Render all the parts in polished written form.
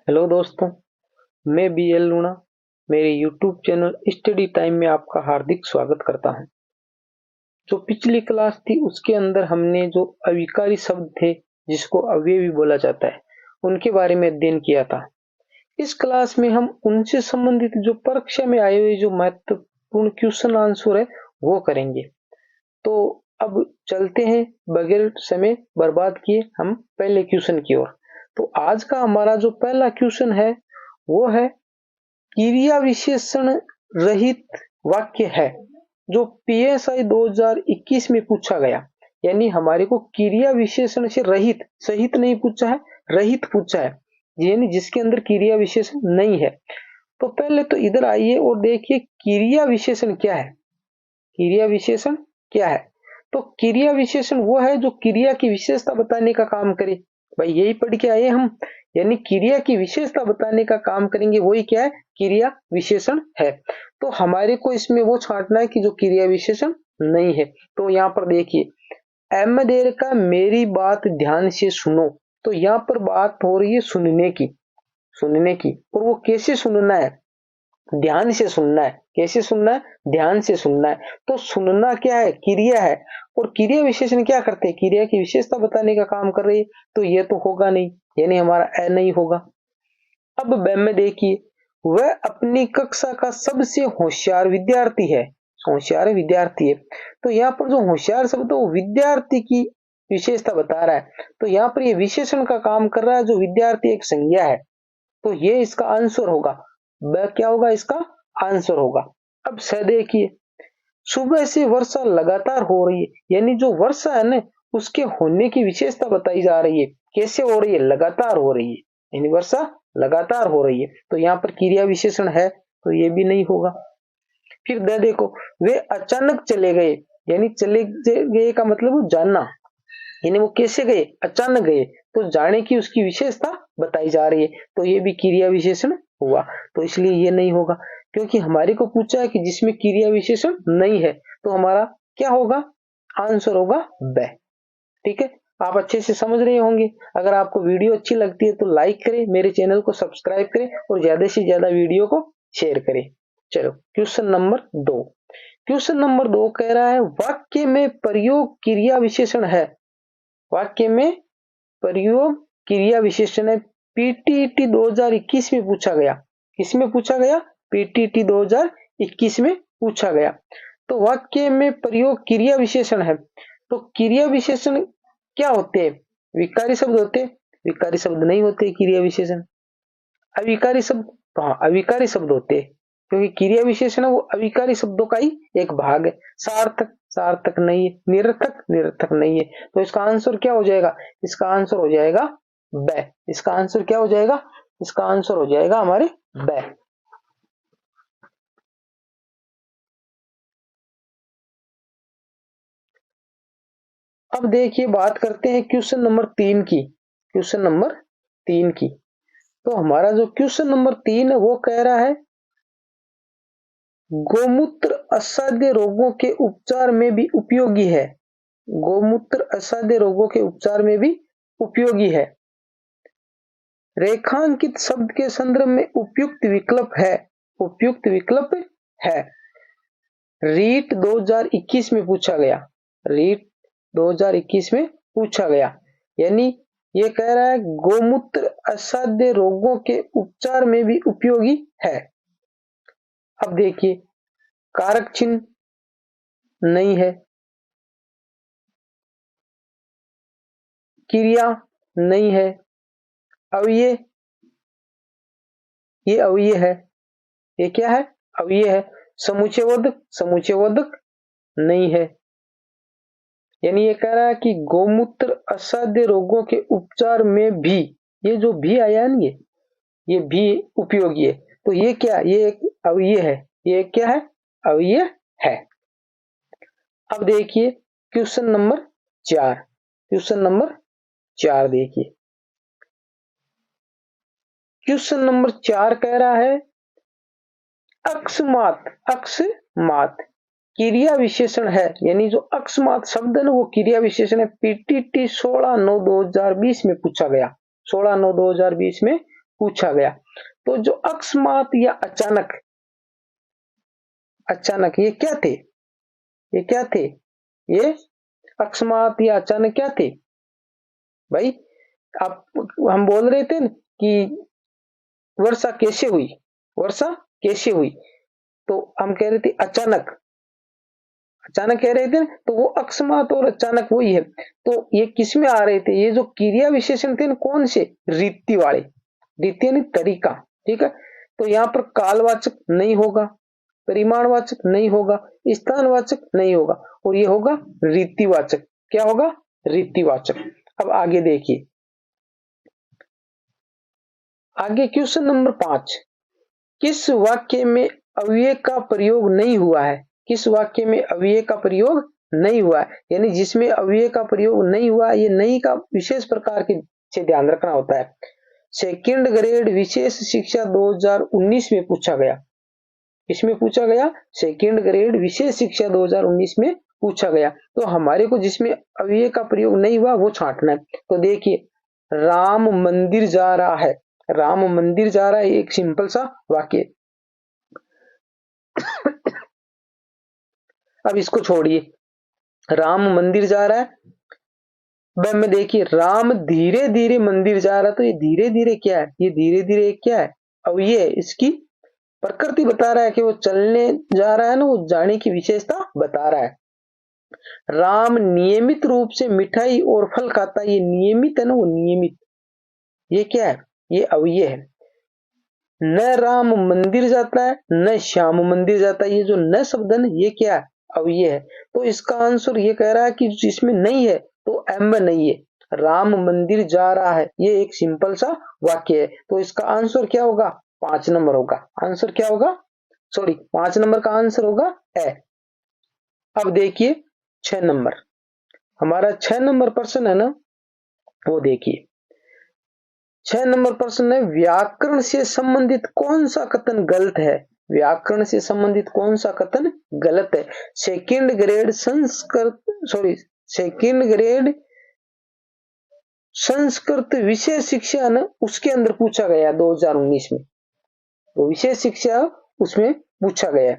Hello दोस्तों, मैं BL लूणा मेरे YouTube चैनल स्टडी टाइम में आपका हार्दिक स्वागत करता हूं। जो पिछली क्लास थी उसके अंदर हमने जो अविकारी शब्द थे जिसको अव्यय भी बोला जाता है उनके बारे में अध्ययन किया था। इस क्लास में हम उनसे संबंधित जो परीक्षा में आए हुए जो महत्वपूर्ण क्वेश्चन आंसर है वो करेंगे। तो अब चलते हैं बगैर समय बर्बाद किए हम पहले क्वेश्चन की ओर। तो आज का हमारा जो पहला क्वेश्चन है वो है क्रिया विशेषण रहित वाक्य है जो PSI 2021 में पूछा गया। यानी हमारे को क्रिया विशेषण से रहित, सहित नहीं पूछा है, रहित पूछा है, यानी जिसके अंदर क्रिया विशेषण नहीं है। तो पहले तो इधर आइए और देखिए क्रिया विशेषण क्या है। क्रिया विशेषण क्या है? तो क्रिया विशेषण वो है जो क्रिया की विशेषता बताने का काम करे। भाई यही पढ़ के आए हम, यानी क्रिया की विशेषता बताने का काम करेंगे, वही क्या है? क्रिया विशेषण है। तो हमारे को इसमें वो छांटना है कि जो क्रिया विशेषण नहीं है। तो यहाँ पर देखिए, एम देर का मेरी बात ध्यान से सुनो। तो यहाँ पर बात हो रही है सुनने की, सुनने की। और वो कैसे सुनना है? ध्यान से सुनना है। कैसे सुनना है? ध्यान से सुनना है। तो सुनना क्या है? क्रिया है। और क्रिया विशेषण क्या करते हैं? क्रिया की विशेषता बताने का काम कर रही है। तो ये तो होगा नहीं, यानी हमारा ए नहीं होगा। अब ब में देखिए, वह अपनी कक्षा का सबसे होशियार विद्यार्थी है। होशियार विद्यार्थी है। तो यहाँ पर जो होशियार शब्द है वो विद्यार्थी की विशेषता बता रहा है। तो यहाँ पर ये विशेषण का काम कर रहा है, जो विद्यार्थी एक संज्ञा है। तो ये इसका आंसर होगा। ब क्या होगा? इसका आंसर होगा। अब स देखिए, सुबह से वर्षा लगातार हो रही है, यानी जो वर्षा है ना उसके होने की विशेषता बताई जा रही है। कैसे हो रही है? लगातार हो रही है, यानी वर्षा लगातार हो रही है। तो यहाँ पर क्रिया विशेषण है, तो ये भी नहीं होगा। फिर द देखो, वे अचानक चले गए, यानी चले गए का मतलब वो जानना, यानी वो कैसे गए? अचानक गए। तो जाने की उसकी विशेषता बताई जा रही है। तो ये भी क्रिया विशेषण हुआ। तो इसलिए ये नहीं होगा, क्योंकि हमारे को पूछा है कि जिसमें क्रिया विशेषण नहीं है। तो हमारा क्या होगा? आंसर होगा ब। ठीक है, आप अच्छे से समझ रहे होंगे। अगर आपको वीडियो अच्छी लगती है तो लाइक करें, मेरे चैनल को सब्सक्राइब करें और ज्यादा से ज्यादा वीडियो को शेयर करें। चलो क्वेश्चन नंबर 2। क्वेश्चन नंबर 2 कह रहा है वाक्य में प्रयोग क्रिया विशेषण है। वाक्य में प्रयोग क्रिया विशेषण है। पीटीटी 2021 में पूछा गया। किसमें पूछा गया? पीटीटी 2021 में पूछा गया। तो वाक्य में प्रयोग क्रिया विशेषण है। तो क्रिया विशेषण क्या होते हैं? विकारी शब्द होते हैं? विकारी शब्द नहीं होते क्रिया विशेषण। अविकारी शब्द? तो हाँ, अविकारी शब्द होते हैं, क्योंकि क्रिया विशेषण है वो अविकारी शब्दों का ही एक भाग है। सार्थक? सार्थक नहीं है। निरर्थक? निरर्थक नहीं है। तो इसका आंसर क्या हो जाएगा? इसका आंसर हो जाएगा ब। इसका आंसर क्या हो जाएगा? इसका आंसर हो जाएगा हमारे ब। अब देखिए, बात करते हैं क्वेश्चन नंबर 3 की। क्वेश्चन नंबर 3 की। तो हमारा जो क्वेश्चन नंबर 3 है वो कह रहा है गोमूत्र असाध्य रोगों के उपचार में भी उपयोगी है। गोमूत्र असाध्य रोगों के उपचार में भी उपयोगी है। रेखांकित शब्द के संदर्भ में उपयुक्त विकल्प है। उपयुक्त विकल्प है। रीट 2021 में पूछा गया। रीट 2021 में पूछा गया, यानी ये कह रहा है गोमूत्र असाध्य रोगों के उपचार में भी उपयोगी है। अब देखिए, कारक चिन्ह नहीं है, क्रिया नहीं है, अवयय, ये अवयय है। ये क्या है? अवयय है। समुच्चयबोधक? समुच्चयबोधक नहीं है। यानी ये कह रहा है कि गोमूत्र असाध्य रोगों के उपचार में भी, ये जो भी आया है ना, ये भी उपयोगी है। तो ये क्या? ये एक अवयय है। ये क्या है? अवयय है। अब देखिए क्वेश्चन नंबर 4। क्वेश्चन नंबर 4 देखिए, क्वेश्चन नंबर 4 कह रहा है अकस्मात, अकस्मात क्रिया विशेषण है। यानी जो अकस्मात शब्द है ना वो क्रिया विशेषण है। पीटीटी 16/9/2020 में पूछा गया। 16/9/2020 में पूछा गया। तो जो अकस्मात या अचानक, अचानक ये क्या थे, ये क्या थे, ये अकस्मात या अचानक क्या थे भाई? आप, हम बोल रहे थे न कि वर्षा कैसे हुई, वर्षा कैसे हुई, तो हम कह रहे थे अचानक, अचानक कह रहे थे, तो वो अकस्मात और अचानक वही है। तो ये किस में आ रहे थे, ये जो क्रिया विशेषण थे न, कौन से, रीति वाले, रीति यानी तरीका, ठीक है। तो यहाँ पर कालवाचक नहीं होगा, परिमाणवाचक नहीं होगा, स्थानवाचक नहीं होगा, और ये होगा रीतिवाचक। क्या होगा, रीतिवाचक। अब आगे देखिए, आगे क्वेश्चन नंबर 5, किस वाक्य में अव्यय का प्रयोग नहीं हुआ है, किस वाक्य में अव्यय का प्रयोग नहीं हुआ है, यानी जिसमें अव्यय का प्रयोग नहीं हुआ, ये नहीं का विशेष प्रकार के से ध्यान रखना होता है। सेकंड ग्रेड विशेष शिक्षा 2019 में पूछा गया, इसमें पूछा गया, सेकंड ग्रेड विशेष शिक्षा 2019 में पूछा गया। तो हमारे को जिसमें अव्यय का प्रयोग नहीं हुआ वो छांटना है। तो देखिए, राम मंदिर जा रहा है, राम मंदिर जा रहा है, एक सिंपल सा वाक्य। अब इसको छोड़िए, राम मंदिर जा रहा है, में देखिए राम धीरे धीरे मंदिर जा रहा है, तो ये धीरे धीरे क्या है, ये धीरे धीरे क्या है, अब ये इसकी प्रकृति बता रहा है कि वो चलने जा रहा है ना, वो जाने की विशेषता बता रहा है। राम नियमित रूप से मिठाई और फल खाता है, ये नियमित है ना, वो नियमित, ये क्या है, ये अव्यय है। न राम मंदिर जाता है, न श्याम मंदिर जाता है, ये जो न शब्द है, ये क्या है, अव्यय है। तो इसका आंसर ये कह रहा है कि जिसमें नहीं है तो एम नहीं है, राम मंदिर जा रहा है, ये एक सिंपल सा वाक्य है। तो इसका आंसर क्या होगा, 5 नंबर होगा। आंसर क्या होगा, सॉरी 5 नंबर का आंसर होगा ए। अब देखिए 6 नंबर, हमारा 6 नंबर प्रश्न है ना, वो देखिए 6 नंबर प्रश्न है, व्याकरण से संबंधित कौन सा कथन गलत है, व्याकरण से संबंधित कौन सा कथन गलत है। Second grade Sanskrit, sorry second grade Sanskrit विशेष शिक्षा न उसके अंदर पूछा गया 2019 में, तो विशेष शिक्षा उसमें पूछा गया।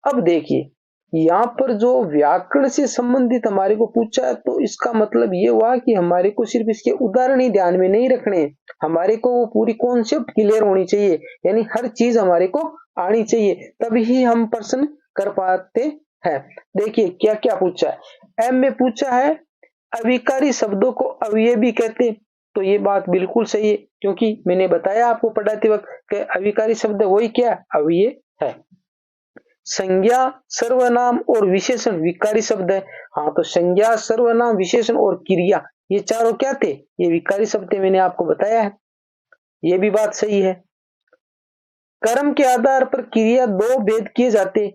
अब देखिए यहाँ पर जो व्याकरण से संबंधित हमारे को पूछा है, तो इसका मतलब ये हुआ कि हमारे को सिर्फ इसके उदाहरण ही ध्यान में नहीं रखने, हमारे को वो पूरी कॉन्सेप्ट क्लियर होनी चाहिए, यानी हर चीज हमारे को आनी चाहिए, तभी हम प्रश्न कर पाते हैं। देखिए क्या क्या पूछा है, एम में पूछा है अविकारी शब्दों को अवयव भी कहते हैं, तो ये बात बिल्कुल सही है, क्योंकि मैंने बताया आपको पढ़ाते वक्त कि अविकारी शब्द वही क्या, अवयव है। संज्ञा, सर्वनाम और विशेषण विकारी शब्द है, हाँ तो संज्ञा, सर्वनाम, विशेषण और क्रिया, ये चारों क्या थे, ये विकारी शब्द है, मैंने आपको बताया है, ये भी बात सही है। कर्म के आधार पर क्रिया 2 भेद किए जाते,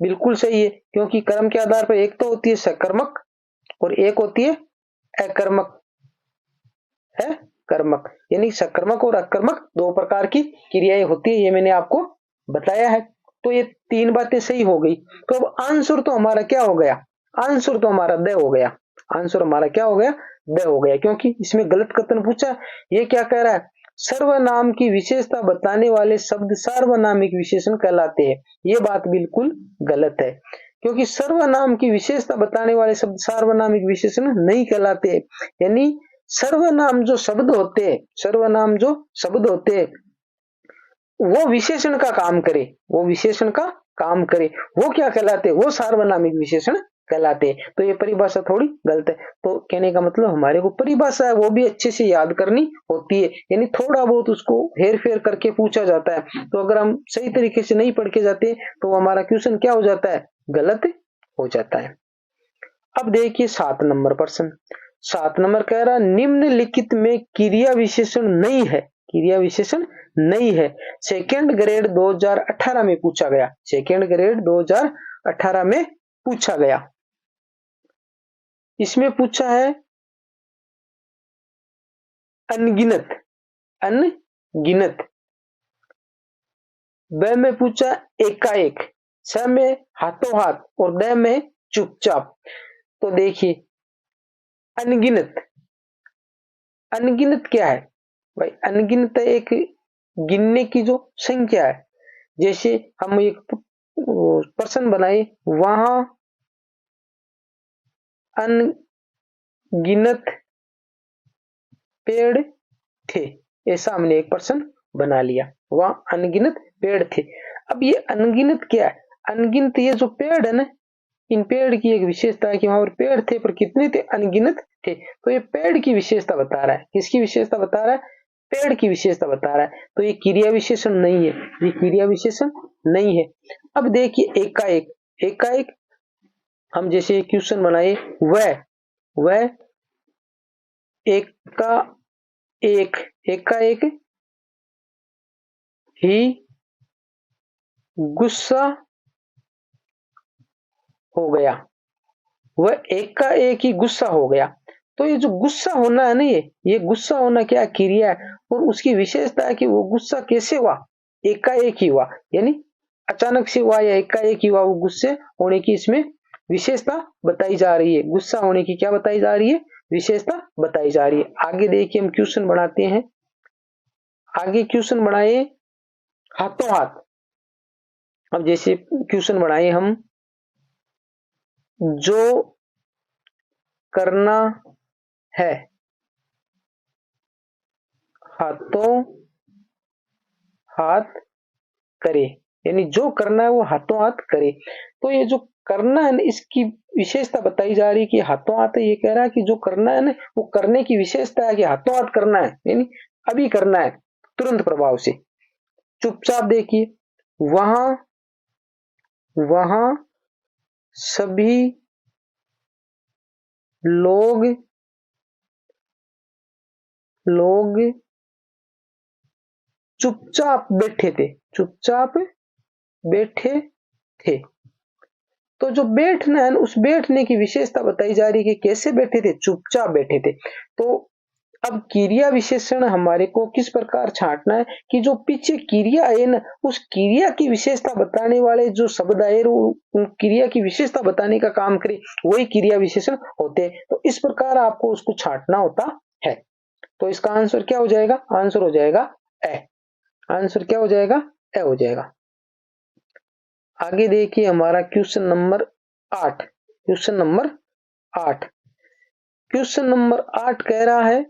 बिल्कुल सही है, क्योंकि कर्म के आधार पर एक तो होती है सकर्मक और एक होती है अकर्मक, है कर्मक, यानी सकर्मक और अकर्मक 2 प्रकार की क्रियाएं होती है, ये मैंने आपको बताया है। तो ये 3 बातें सही हो गई। तो अब आंसर तो हमारा क्या हो गया, आंसर तो हमारा द हो गया, आंसर हमारा क्या हो गया, द हो गया, क्योंकि इसमें गलत कथन पूछा। ये क्या कह रहा है, सर्वनाम की विशेषता बताने वाले शब्द सार्वनामिक विशेषण कहलाते हैं, ये बात बिल्कुल गलत है, क्योंकि सर्वनाम की विशेषता बताने वाले शब्द सार्वनामिक विशेषण नहीं कहलाते, यानी सर्वनाम जो शब्द होते हैं, सर्वनाम जो शब्द होते हैं वो विशेषण का काम करे, वो विशेषण का काम करे, वो क्या कहलाते, वो सार्वनामिक विशेषण कहलाते। तो ये परिभाषा थोड़ी गलत है। तो कहने का मतलब हमारे को परिभाषा है वो भी अच्छे से याद करनी होती है, यानी थोड़ा बहुत उसको हेर फेर करके पूछा जाता है, तो अगर हम सही तरीके से नहीं पढ़ के जाते तो हमारा क्वेश्चन क्या हो जाता है, गलत हो जाता है। अब देखिए 7 नंबर प्रश्न, 7 नंबर कह रहा निम्नलिखित में क्रिया विशेषण नहीं है, क्रिया विशेषण नहीं है, सेकंड ग्रेड 2018 में पूछा गया, सेकंड ग्रेड 2018 में पूछा गया। इसमें पूछा है अनगिनत, अनगिनत, ब में पूछा एकाएक, स में हाथों हाथ और द में चुपचाप। तो देखिए अनगिनत, अनगिनत क्या है भाई, अनगिनत एक गिनने की जो संख्या है, जैसे हम एक प्रश्न बनाए, वहां अनगिनत पेड़ थे, ऐसा हमने एक प्रश्न बना लिया, वहां अनगिनत पेड़ थे। अब ये अनगिनत क्या है? अनगिनत ये जो पेड़ है ना, इन पेड़ की एक विशेषता है कि वहां पर पेड़ थे, पर कितने थे? अनगिनत थे। तो ये पेड़ की विशेषता बता रहा है। किसकी विशेषता बता रहा है? पेड़ की विशेषता बता रहा है। तो ये क्रिया विशेषण नहीं है, ये क्रिया विशेषण नहीं है। अब देखिए एकाएक, एकाएक हम जैसे क्वेश्चन बनाए, वह एकाएक, एकाएक ही गुस्सा हो गया, वह एकाएक ही गुस्सा हो गया। तो ये जो गुस्सा होना है ना, ये गुस्सा होना क्या क्रिया है, और उसकी विशेषता है कि वो गुस्सा कैसे हुआ? एकाएक ही हुआ, यानी अचानक से हुआ या एकाएक ही हुआ, वो गुस्से होने की इसमें विशेषता बताई जा रही है। गुस्सा होने की क्या बताई जा रही है? विशेषता बताई जा रही है। आगे देखिए हम क्वेश्चन बनाते हैं। आगे क्वेश्चन बनाए हाथों हाथ। अब जैसे क्वेश्चन बनाए हम, जो करना है हाथों हाथ करे, यानी जो करना है वो हाथों हाथ करे। तो ये जो करना है ना, इसकी विशेषता बताई जा रही है कि हाथों हाथ। ये कह रहा है कि जो करना है ना, वो करने की विशेषता है कि हाथों हाथ करना है, यानी अभी करना है, तुरंत प्रभाव से। चुपचाप देखिए, वहां वहां सभी लोग लोग चुपचाप बैठे थे, चुपचाप बैठे थे। तो जो बैठना है, उस बैठने की विशेषता बताई जा रही है कि कैसे बैठे थे? चुपचाप बैठे थे। तो अब क्रिया विशेषण हमारे को किस प्रकार छांटना है कि जो पीछे क्रिया है ना, उस क्रिया की विशेषता बताने वाले जो शब्द आए, उन क्रिया की विशेषता बताने का काम करे, वही क्रिया विशेषण होते हैं। तो इस प्रकार आपको उसको छांटना होता है। तो इसका आंसर क्या हो जाएगा? आंसर हो जाएगा ए। आंसर क्या हो जाएगा? ए हो जाएगा। आगे देखिए हमारा question number 8। Question number 8, question number 8 कह रहा है,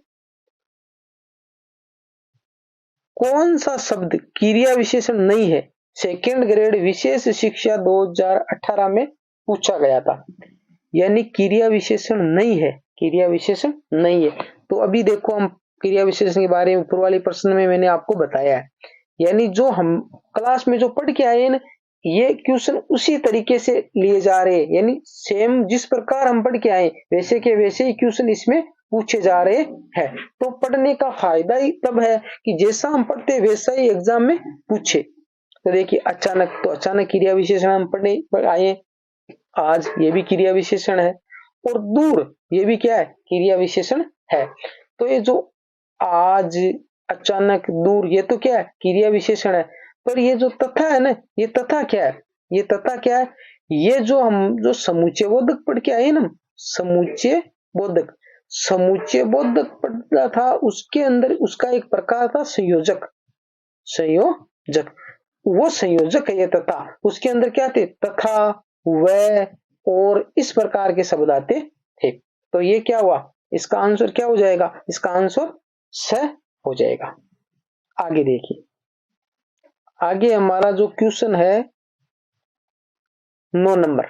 कौन सा शब्द क्रिया विशेषण नहीं है? सेकेंड ग्रेड विशेष शिक्षा 2018 में पूछा गया था। यानी क्रिया विशेषण नहीं है, क्रिया विशेषण नहीं है। तो अभी देखो हम क्रिया विशेषण के बारे में ऊपर वाले प्रश्न में मैंने आपको बताया है। यानी जो हम क्लास में जो पढ़ के आए हैं, ये क्वेश्चन उसी तरीके से लिए जा रहे हैं, यानी सेम जिस प्रकार हम पढ़ के आए वैसे के वैसे ही क्वेश्चन इसमें पूछे जा रहे हैं। तो पढ़ने का फायदा ही तब है कि जैसा हम पढ़ते वैसा ही एग्जाम में पूछे। तो देखिए अचानक, तो अचानक क्रिया विशेषण हम पढ़ने आए, आज ये भी क्रिया विशेषण है, और दूर ये भी क्या है? क्रिया विशेषण है। तो ये जो आज, अचानक, दूर, ये तो क्या है? क्रिया विशेषण है। पर ये जो तथा है ना, ये तथा क्या है? ये तथा क्या है? ये जो हम जो समुच्चय बोधक पढ़ के आए ना, समुच्चय बोधक, समुच्चय बोधक पढ़ता था, उसके अंदर उसका एक प्रकार था संयोजक। संयोजक, वो संयोजक है ये तथा। उसके अंदर क्या थे? तथा, वह, और इस प्रकार के शब्द आते थे। तो ये क्या हुआ? इसका आंसर क्या हो जाएगा? इसका आंसर स हो जाएगा। आगे देखिए, आगे हमारा जो क्वेश्चन है 9 नंबर,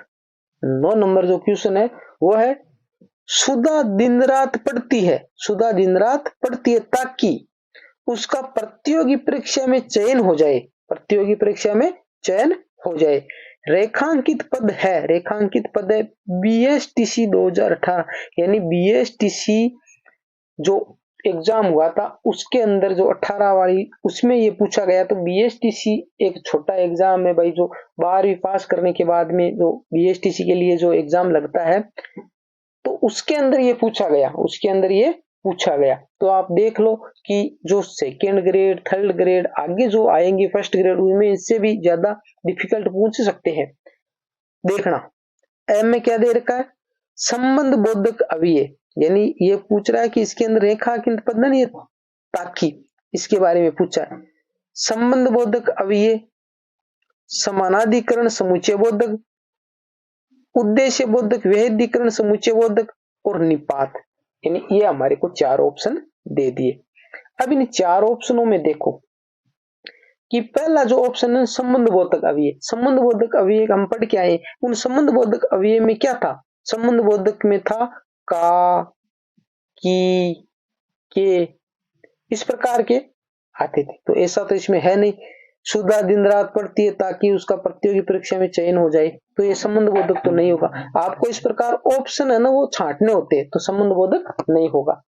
9 नंबर जो क्वेश्चन है वो है, सुधा दिन रात पढ़ती है, सुधा दिन रात पढ़ती है ताकि उसका प्रतियोगी परीक्षा में चयन हो जाए, प्रतियोगी परीक्षा में चयन हो जाए। रेखांकित पद है, रेखांकित पद है बीएसटीसी 2018, यानी बीएसटीसी जो एग्जाम हुआ था उसके अंदर जो 18 वाली, उसमें ये पूछा गया। तो बीएसटीसी एक छोटा एग्जाम है भाई, जो 12वीं पास करने के बाद में जो बीएसटीसी के लिए जो एग्जाम लगता है, तो उसके अंदर ये पूछा गया, उसके अंदर ये पूछा गया। तो आप देख लो कि जो सेकेंड ग्रेड, थर्ड ग्रेड, आगे जो आएंगे फर्स्ट ग्रेड, उनमें इससे भी ज्यादा डिफिकल्ट पूछ सकते हैं। देखना, एम में क्या दे रखा है? संबंध बोधक अव्यय, यानी ये पूछ रहा है कि इसके अंदर रेखा किंत पद नहीं है, ताकि इसके बारे में पूछा है। संबंध बोधक अव्यय, समानाधिकरण समुच्चय बोधक, उद्देश्य बोधक, विभेदीकरण समुच्चय बोधक और निपात। यानी ये हमारे को 4 ऑप्शन दे दिए। अब इन 4 ऑप्शनों में देखो कि पहला जो ऑप्शन है संबंध बोधक अव्यय, संबंध बोधक अव्यय हम पढ़ के आए। उन संबंध बोधक अव्यय में क्या था? संबंध बोधक में था का, की, के, इस प्रकार के आते थे। तो ऐसा तो इसमें है नहीं, सुधा दिन रात पढ़ती है ताकि उसका प्रतियोगी परीक्षा में चयन हो जाए, तो ये संबंध बोधक तो नहीं होगा। आपको इस प्रकार ऑप्शन है ना वो छांटने होते हैं, तो संबंध बोधक नहीं होगा।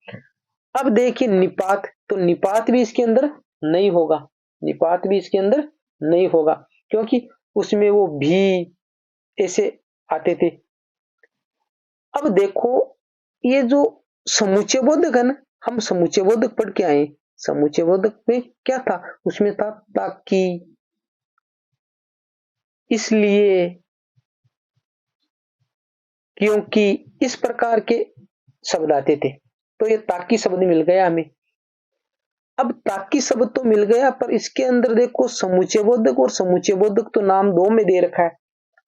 अब देखिए निपात, तो निपात भी इसके अंदर नहीं होगा, निपात भी इसके अंदर नहीं होगा, क्योंकि उसमें वो भी ऐसे आते थे। अब देखो ये जो समुच्चय बोधक है ना, हम समुच्चय बोधक पढ़ के आए। समुच्चय बोधक में क्या था? उसमें था ताकि, इसलिए, क्योंकि, इस प्रकार के शब्द आते थे। तो ये ताकि शब्द मिल गया हमें। अब ताकि शब्द तो मिल गया, पर इसके अंदर देखो समुच्चय बोधक और समुच्चय बोधक तो नाम 2 में दे रखा है।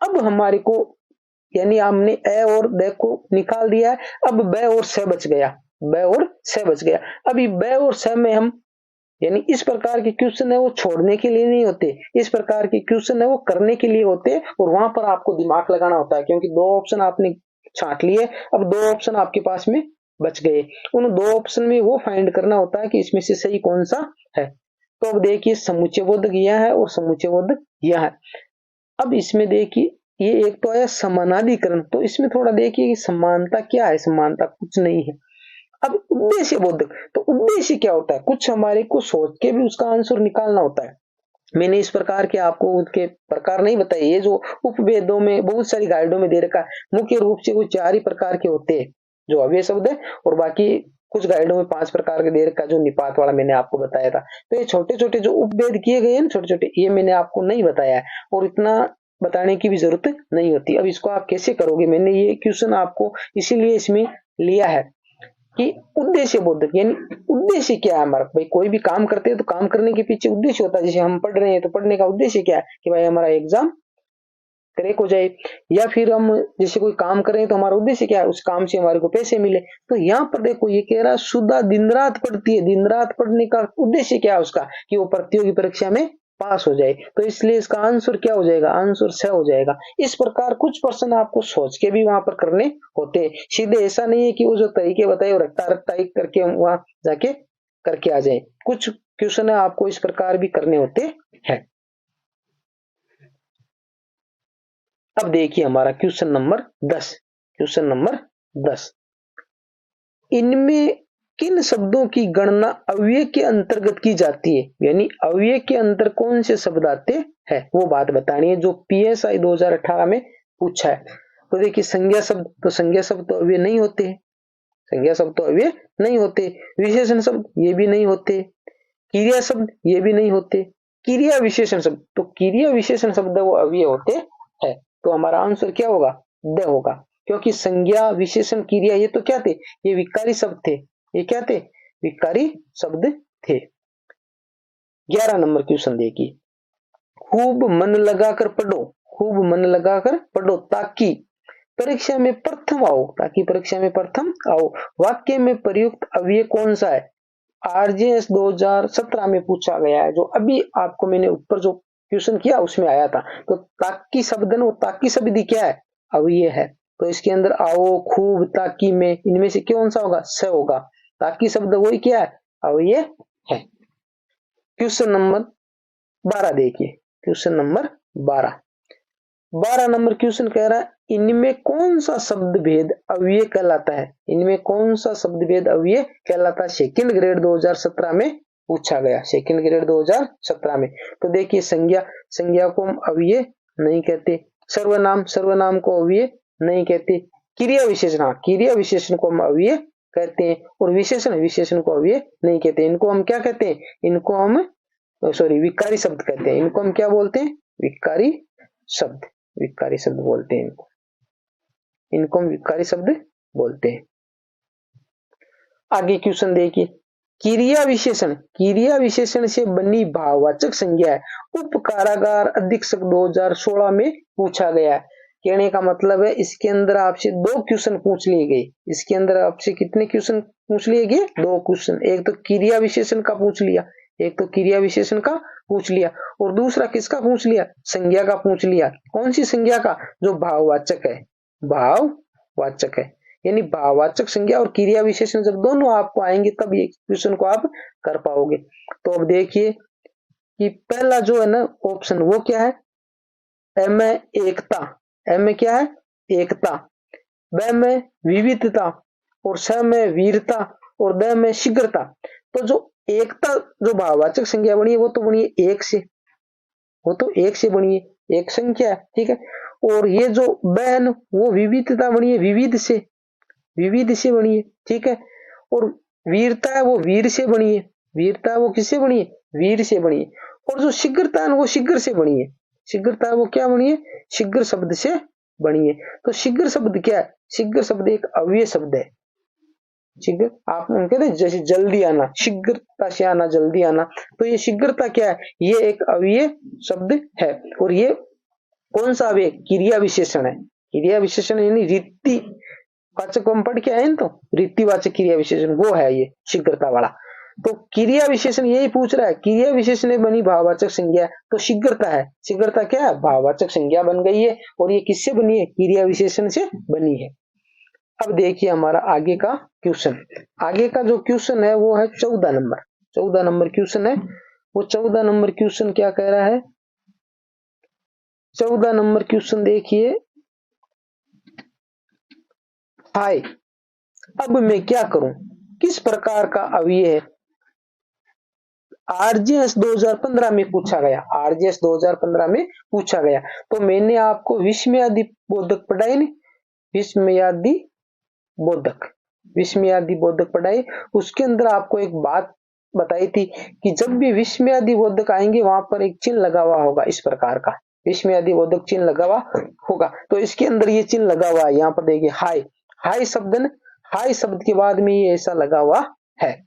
अब हमारे को यानी हमने ए और द को निकाल दिया है, अब ब और स बच गया, ब और स बच गया। अभी ब और स में हम यानी इस प्रकार के क्वेश्चन है वो छोड़ने के लिए नहीं होते, इस प्रकार के क्वेश्चन है वो करने के लिए होते, और वहां पर आपको दिमाग लगाना होता है, क्योंकि 2 ऑप्शन आपने छांट लिए, अब 2 ऑप्शन आपके पास में बच गए। उन 2 ऑप्शन में वो फाइंड करना होता है कि इसमें से सही कौन सा है। तो अब देखिए समुच्चय बोधक यह है और समुच्चय बोधक यह है। अब इसमें देखिए ये एक तो आया समानाधिकरण, तो इसमें थोड़ा देखिए कि समानता क्या है, समानता कुछ नहीं है। अब उद्देश्य बोधक, तो उद्देश्य क्या होता है? कुछ हमारे को सोच के भी उसका आंसर निकालना होता है। मैंने इस प्रकार के आपको उनके प्रकार नहीं बताए, ये जो उपवेदों में बहुत सारी गाइडों में दे रखा है, मुख्य रूप से वो 4 ही प्रकार के होते हैं जो अव्यय शब्द है, और बाकी कुछ गाइडों में 5 प्रकार के दे रखा है, जो निपात वाला मैंने आपको बताया था। तो ये छोटे छोटे जो उपभेद किए गए हैं छोटे छोटे, ये मैंने आपको नहीं बताया है, और इतना बताने की भी जरूरत नहीं होती। अब इसको आप कैसे करोगे, मैंने ये क्वेश्चन आपको इसीलिए इसमें लिया है कि उद्देश्य बोधक, यानी उद्देश्य क्या है हमारा। भाई कोई भी काम करते हैं तो काम करने के पीछे उद्देश्य होता है। जैसे हम पढ़ रहे हैं तो पढ़ने का उद्देश्य क्या है कि भाई हमारा एग्जाम क्रैक हो जाए, या फिर हम जैसे कोई काम कर रहे हैं तो हमारा उद्देश्य क्या है, उस काम से हमारे को पैसे मिले। तो यहाँ पर देखो ये कह रहा है सुधा दिन रात पढ़ती है, दिन रात पढ़ने का उद्देश्य क्या है उसका, कि वो प्रतियोगी परीक्षा में पास हो जाए। तो इसलिए इसका आंसर क्या हो जाएगा, आंसर स हो जाएगा। इस प्रकार कुछ प्रश्न आपको सोच के भी वहां पर करने होते, सीधे ऐसा नहीं है कि वो जो तरीके बताए वो रट्टा रट्टा एक करके वहां जाके करके आ जाए। कुछ क्वेश्चन आपको इस प्रकार भी करने होते हैं। अब देखिए हमारा क्वेश्चन नंबर 10, क्वेश्चन नंबर 10, इनमें किन शब्दों की गणना अव्यय के अंतर्गत की जाती है, यानी अव्यय के अंदर कौन से शब्द आते हैं वो बात बतानी है, जो पीएसआई 2018 में पूछा है। तो देखिए संज्ञा शब्द, तो संज्ञा शब्द तो अव्यय नहीं होते, संज्ञा शब्द तो अव्यय नहीं होते, विशेषण शब्द ये भी नहीं होते, क्रिया शब्द ये भी नहीं होते, क्रिया विशेषण शब्द, तो क्रिया विशेषण शब्द वो अव्यय होते हैं। तो हमारा आंसर क्या होगा, द होगा, क्योंकि संज्ञा विशेषण क्रिया ये तो क्या थे, ये विकारी शब्द थे, ये क्या थे, विकारी शब्द थे। 11 नंबर क्वेश्चन देखिए, खूब मन लगाकर पढ़ो, खूब मन लगाकर पढ़ो ताकि परीक्षा में प्रथम आओ, ताकि परीक्षा में प्रथम आओ। वाक्य में प्रयुक्त अव्यय कौन सा है, आरजेएस 2017 में पूछा गया है, जो अभी आपको मैंने ऊपर जो क्वेश्चन किया उसमें आया था। तो ताकि शब्द न, ताकि शब्द क्या है, अव्यय है। तो इसके अंदर आओ, खूब, ताकि में, इनमें से कौन सा होगा, स होगा। ताकि शब्द वही क्या है, अव्यय है। क्वेश्चन नंबर 12 देखिए, क्वेश्चन नंबर 12 नंबर क्वेश्चन कह रहा है इनमें कौन सा शब्द भेद अव्यय कहलाता है, इनमें कौन सा शब्द भेद अव्यय कहलाता है, सेकंड ग्रेड 2017 में पूछा गया, सेकंड ग्रेड 2017 में। तो देखिए संज्ञा, संज्ञा को हम अव्यय नहीं कहते, सर्वनाम, सर्वनाम को अव्यय नहीं कहते, क्रिया विशेषण, हाँ क्रिया विशेषण को हम अव्यय कहते हैं, और विशेषण, विशेषण को अव्यय नहीं कहते। इनको हम क्या कहते हैं, इनको हम सॉरी विकारी शब्द कहते हैं, इनको हम क्या बोलते हैं, विकारी शब्द, विकारी शब्द बोलते हैं इनको, इनको हम विकारी शब्द बोलते हैं। आगे क्वेश्चन देखिए, क्रिया विशेषण से बनी भाववाचक संज्ञा है। उप कारागार अधीक्षक 2016 में पूछा गया है। कहने का मतलब है इसके अंदर आपसे 2 क्वेश्चन पूछ लिए गए। इसके अंदर आपसे कितने क्वेश्चन पूछ लिए गए? 2 क्वेश्चन। एक तो क्रिया विशेषण का पूछ लिया, और दूसरा किसका पूछ लिया? संज्ञा का पूछ लिया। कौन सी संज्ञा का? जो भाववाचक है। यानी भाववाचक संज्ञा और क्रिया विशेषण जब दोनों आपको आएंगे तब ये क्वेश्चन को आप कर पाओगे। तो अब देखिए कि पहला जो है ना ऑप्शन वो क्या है? एम में एकता, एम में क्या है? एकता, ब में विविधता, और स में वीरता, और द में शीघ्रता। तो जो एकता जो भाववाचक संज्ञा बनी है वो तो बनी है एक से बनी है, एक संख्या है, ठीक है। और ये जो ब है ना वो विविधता बनी है विविध से बनी है, ठीक है। और वीरता है वो वीर से बनी है, वीरता वो किससे बनी है? वीर से बनी है। और जो शीघ्रता है वो शीघ्र से बनी है, शीघ्रता है वो क्या बनी है? शीघ्र शब्द से बनी है। तो शीघ्र शब्द क्या है? शीघ्र शब्द एक अव्यय शब्द है। शीघ्र आप कहते हैं जैसे जल्दी आना, शीघ्रता से आना, जल्दी आना। तो ये शीघ्रता क्या है? ये एक अव्यय शब्द है। और ये कौन सा अव्यय? क्रिया विशेषण है। क्रिया विशेषण यानी रीति वाचक हम पढ़ के आए ना, तो रीतिवाचक क्रिया विशेषण वो है ये शीघ्रता वाला। तो क्रिया विशेषण यही पूछ रहा है, क्रिया विशेषण बनी भाववाचक संज्ञा, तो शीघ्रता है। शीघ्रता क्या है? भाववाचक संज्ञा बन गई है। और ये किससे बनी है? क्रिया विशेषण से बनी है। अब देखिए हमारा आगे का क्वेश्चन। आगे का जो क्वेश्चन है वो है 14 नंबर। 14 नंबर क्वेश्चन है। वो 14 नंबर क्वेश्चन क्या कह रहा है? 14 नंबर क्वेश्चन देखिए, हाय अब मैं क्या करूं किस प्रकार का अव्यय है? आरजीएस 2015 में पूछा गया, आरजीएस 2015 में पूछा गया। तो मैंने आपको विस्मयादि बोधक पढ़ाई नहीं, विस्मयादि बोधक पढ़ाई। उसके अंदर आपको एक बात बताई थी कि जब भी विस्मयादि बोधक आएंगे वहां पर एक चिन्ह लगा हुआ होगा, इस प्रकार का विस्मयादि बोधक चिन्ह लगा हुआ होगा। तो इसके अंदर ये चिन्ह लगा हुआ है, यहाँ पर देखिए हाय, हाय शब्द, हाय शब्द के बाद में ये ऐसा लगा हुआ है।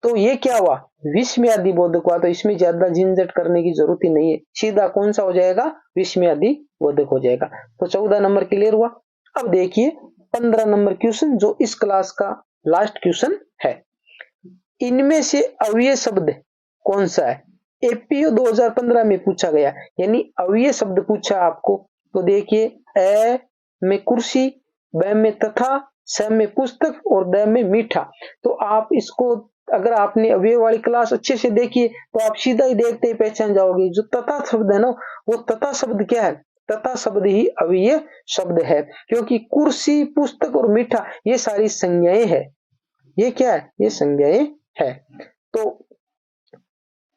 तो ये क्या हुआ? विस्मयादि बोधक हुआ। तो इसमें ज्यादा झंझट करने की जरूरत ही नहीं है, सीधा कौन सा हो जाएगा? विस्मयादि बोधक हो जाएगा। तो 14 नंबर क्लियर हुआ। अब देखिए 15 नंबर क्वेश्चन जो इस क्लास का लास्ट क्वेश्चन है। इनमें से अव्यय शब्द कौन सा है? एपीओ 2015 में पूछा गया, यानी अव्यय शब्द पूछा आपको। तो देखिए ए में कुर्सी, ब में तथा, स में पुस्तक, और द में मीठा। तो आप इसको अगर आपने अव्यय वाली क्लास अच्छे से देखिए तो आप सीधा ही देखते ही पहचान जाओगे। जो तथा शब्द है ना वो तथा शब्द क्या है? तथा शब्द ही अव्यय शब्द है, क्योंकि कुर्सी, पुस्तक और मीठा ये सारी संज्ञाएं है। ये क्या है? ये संज्ञाएं है। तो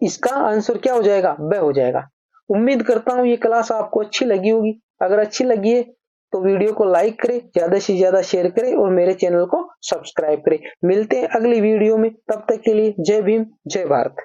इसका आंसर क्या हो जाएगा? ब हो जाएगा। उम्मीद करता हूं ये क्लास आपको अच्छी लगी होगी। अगर अच्छी लगी है तो वीडियो को लाइक करें, ज्यादा से ज्यादा शेयर करें और मेरे चैनल को सब्सक्राइब करें। मिलते हैं अगली वीडियो में, तब तक के लिए जय भीम, जय भारत।